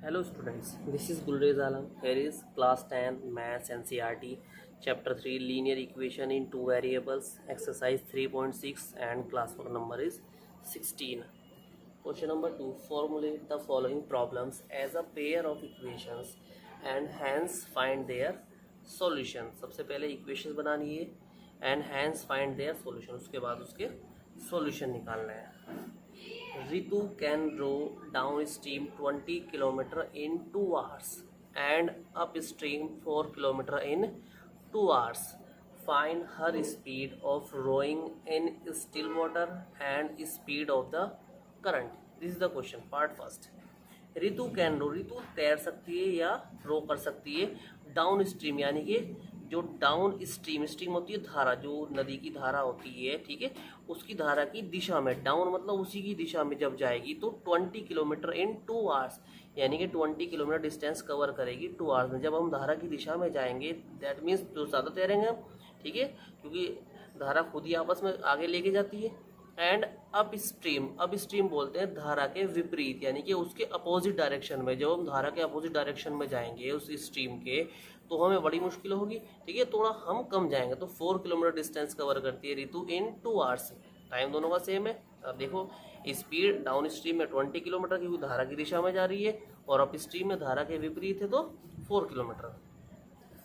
Hello students, this is Gulrez Alam. Here is class 10 Maths NCERT chapter 3 linear equation in two variables exercise 3.6 and class work number is 16. Question number 2, formulate the following problems as a pair of equations and hence find their solution. सबसे पहले equations बनानी है and hence find their solution, उसके बाद उसके solution निकालना है. Ritu can row downstream 20 km in 2 hours and upstream 4 km in 2 hours. Find her speed of rowing in still water and speed of the current. This is the question. Part first. Ritu can row, Ritu तैर सकती है या रो कर सकती है down stream, यानी कि जो डाउन स्ट्रीम, स्ट्रीम होती है धारा, जो नदी की धारा होती है, ठीक है, उसकी धारा की दिशा में, डाउन मतलब उसी की दिशा में जब जाएगी तो 20 किलोमीटर इन 2 आवर्स, यानी कि 20 किलोमीटर डिस्टेंस कवर करेगी 2 आवर्स में. जब हम धारा की दिशा में जाएंगे दैट मीन्स जो ज़्यादा तैरेंगे हम, ठीक है, क्योंकि धारा खुद ही आपस में आगे लेके जाती है. एंड अप स्ट्रीम बोलते हैं धारा के विपरीत, यानी कि उसके अपोजिट डायरेक्शन में. जब हम धारा के अपोजिट डायरेक्शन में जाएंगे उस स्ट्रीम के तो हमें बड़ी मुश्किल होगी, ठीक है, थोड़ा हम कम जाएंगे. तो 4 किलोमीटर डिस्टेंस कवर करती है रितु इन 2 आवर्स. टाइम दोनों का सेम है. अब देखो स्पीड डाउन स्ट्रीम में 20 किलोमीटर क्योंकि धारा की दिशा में जा रही है और अप स्ट्रीम में धारा के विपरीत है तो 4 kilometre.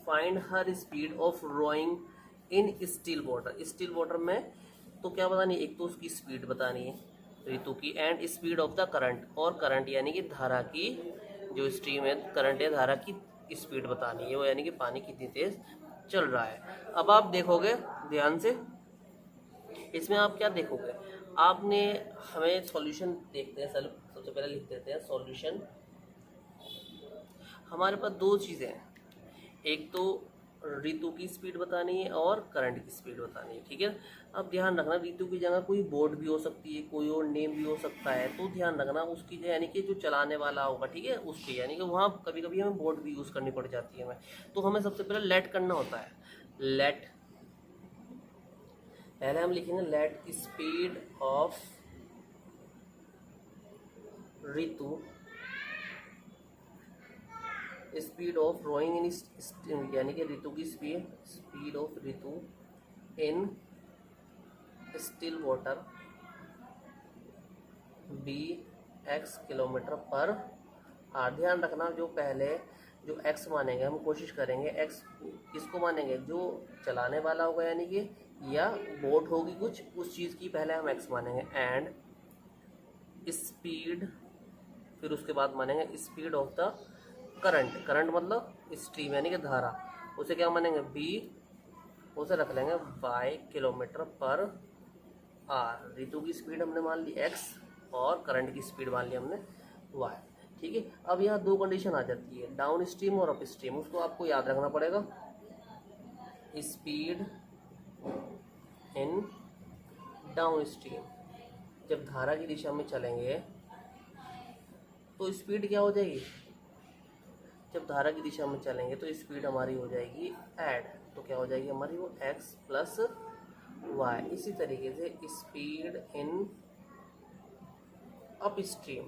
Find her speed of rowing in still water. Still water में तो क्या बतानी है, एक तो उसकी स्पीड बतानी है रितु की and speed of the current, और करंट यानी कि धारा की जो स्ट्रीम है, करंट है, धारा की स्पीड बतानी है, वो यानी कि पानी कितनी तेज चल रहा है. अब आप देखोगे ध्यान से, इसमें आप क्या देखोगे, आपने हमें सॉल्यूशन देखते हैं. सबसे पहले लिख देते हैं सॉल्यूशन. हमारे पास दो चीज़ें हैं, एक तो रितु की स्पीड बतानी है और करंट की स्पीड बतानी है, ठीक है. अब ध्यान रखना रितु की जगह कोई बोट भी हो सकती है, कोई और नेम भी हो सकता है, तो ध्यान रखना उसकी जो यानी कि जो चलाने वाला होगा, ठीक है, उसकी यानी कि वहाँ कभी कभी हमें बोट भी यूज़ करनी पड़ जाती है हमें. तो हमें सबसे पहले लेट करना होता है. लेट, पहले हम लिखेंगे let speed of Ritu, speed of rowing in, यानी कि रितु की speed of Ritu in still water be x kilometre per hour. ध्यान रखना जो पहले जो x मानेंगे हम कोशिश करेंगे x किसको मानेंगे, जो चलाने वाला होगा यानी कि या बोट होगी कुछ उस चीज़ की, पहले हम x मानेंगे एंड स्पीड, फिर उसके बाद मानेंगे speed of the current. Current मतलब स्ट्रीम यानी कि धारा, उसे क्या मानेंगे b, उसे रख लेंगे y kilometre per our. Ritu की स्पीड हमने मान ली x और करंट की स्पीड मान ली हमने y, ठीक है. अब यहाँ दो कंडीशन आ जाती है, डाउन स्ट्रीम और अप स्ट्रीम, उसको आपको याद रखना पड़ेगा. स्पीड इन डाउन स्ट्रीम, जब धारा की दिशा में चलेंगे तो स्पीड क्या हो जाएगी, जब धारा की दिशा में चलेंगे तो स्पीड हमारी हो जाएगी ऐड, तो क्या हो जाएगी हमारी वो x प्लस वाई. इसी तरीके से speed in up stream,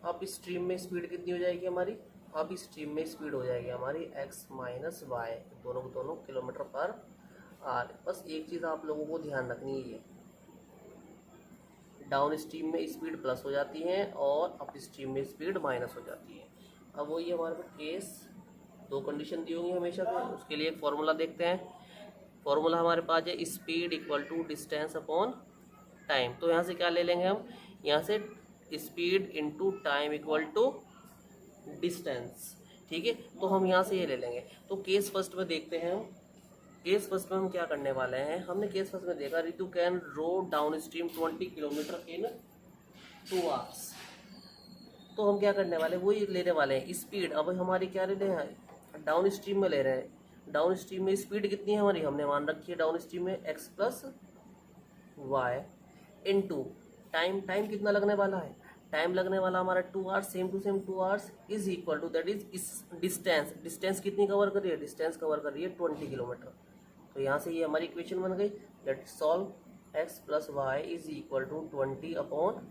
up stream में स्पीड कितनी हो जाएगी हमारी, अप स्ट्रीम में स्पीड हो जाएगी हमारी x माइनस वाई, दोनों किलोमीटर पर आवर. बस एक चीज़ आप लोगों को ध्यान रखनी है, डाउन स्ट्रीम में स्पीड प्लस हो जाती है और अप स्ट्रीम में स्पीड माइनस हो जाती है. अब वही हमारे पास केस, दो कंडीशन दी होंगी हमेशा से. उसके लिए एक फॉर्मूला देखते हैं. फॉर्मूला हमारे पास है speed equal to distance upon time. तो यहाँ से क्या ले लेंगे हम, यहाँ से speed into time equal to distance, ठीक है. तो हम यहाँ से ये ले लेंगे. तो केस फर्स्ट में देखते हैं हम. केस फर्स्ट में हम क्या करने वाले हैं, हमने केस फर्स्ट में देखा Ritu can row downstream 20 kilometre in 2 hours. तो हम क्या करने वाले, वही लेने वाले हैं स्पीड. अब हमारी क्या ले रहे हैं, डाउन स्ट्रीम में ले रहे हैं. डाउन स्ट्रीम में स्पीड कितनी है हमारी, हमने मान रखी है डाउन स्ट्रीम में x plus y into time. Time कितना लगने वाला है, टाइम लगने वाला हमारा 2 hours, same to same 2 hours is equal to that is distance. Distance कितनी कवर कर रही है, डिस्टेंस कवर कर रही है 20 किलोमीटर. तो यहाँ से ये हमारी इक्वेशन बन गई. Let solve x plus y is equal to 20 upon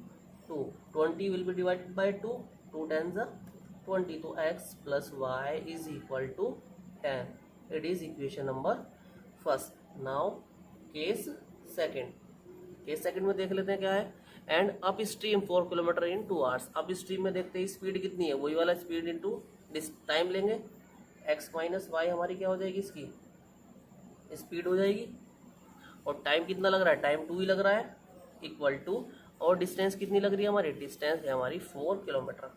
2. 20 will be divided by 2, 2 10 20, तो x plus y is equal to 10. It is equation number first. Now case second में देख लेते हैं क्या है. And upstream 4 kilometre in 2 hours. Upstream में देखते हैं स्पीड कितनी है, वही वाला स्पीड इनटू टाइम लेंगे. x माइनस वाई हमारी क्या हो जाएगी, इसकी स्पीड हो जाएगी. और टाइम कितना लग रहा है, टाइम 2 ही लग रहा है, इक्वल टू, और डिस्टेंस कितनी लग रही है हमारी, डिस्टेंस है हमारी 4 किलोमीटर.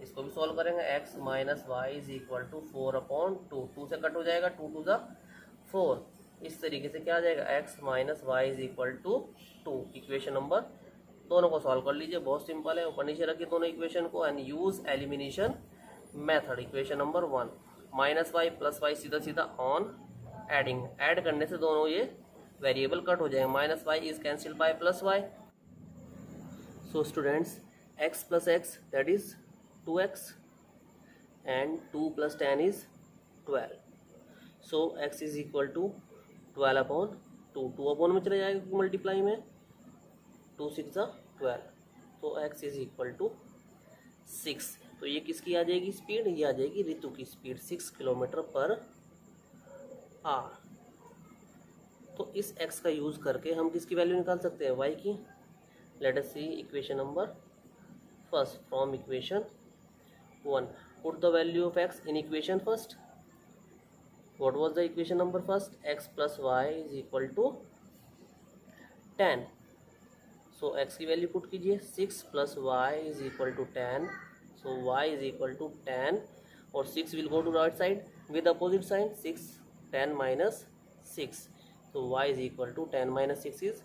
इसको भी सॉल्व करेंगे. x minus y is equal to 4/2. 2 से कट हो जाएगा, 2 2 ज़ा 4. इस तरीके से क्या आ जाएगा, x minus y is equal to 2. Equation number, दोनों को सॉल्व कर लीजिए, बहुत सिंपल है. ऊपर नीचे रखिए दोनों इक्वेशन को and use elimination method. Equation number 1, minus y plus y सीधा सीधा ऑन एडिंग, ऐड करने से दोनों ये वेरिएबल कट हो जाएंगे. Minus y is cancelled by plus y. So students, x plus x that is 2x and 2 plus 10 is 12. So x is equal to 12/2. 2 में चले जाएगा मल्टीप्लाई में, 2 6 12. तो x is equal to 6. तो ये किसकी आ जाएगी स्पीड, ये आ जाएगी ऋतु की स्पीड 6 किलोमीटर पर आवर. तो इस x का यूज़ करके हम किसकी वैल्यू निकाल सकते हैं, y की. Let us see equation number first from equation 1. Put the value of x in equation first. What was the equation number first? X plus y is equal to 10. So x की value put कीजिए. 6 plus y is equal to 10. So y is equal to 10 और 6 will go to right side with opposite sign. 6 10 minus 6. So y is equal to 10 minus 6 is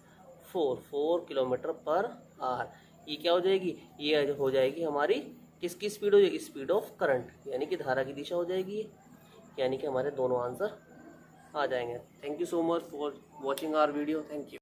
4 kilometre per our. ये क्या हो जाएगी, ये हो जाएगी हमारी किसकी स्पीड हो जाएगी, स्पीड ऑफ करंट, यानी कि धारा की दिशा हो जाएगी. यानी कि हमारे दोनों आंसर आ जाएंगे. Thank you so much for watching our video. Thank you.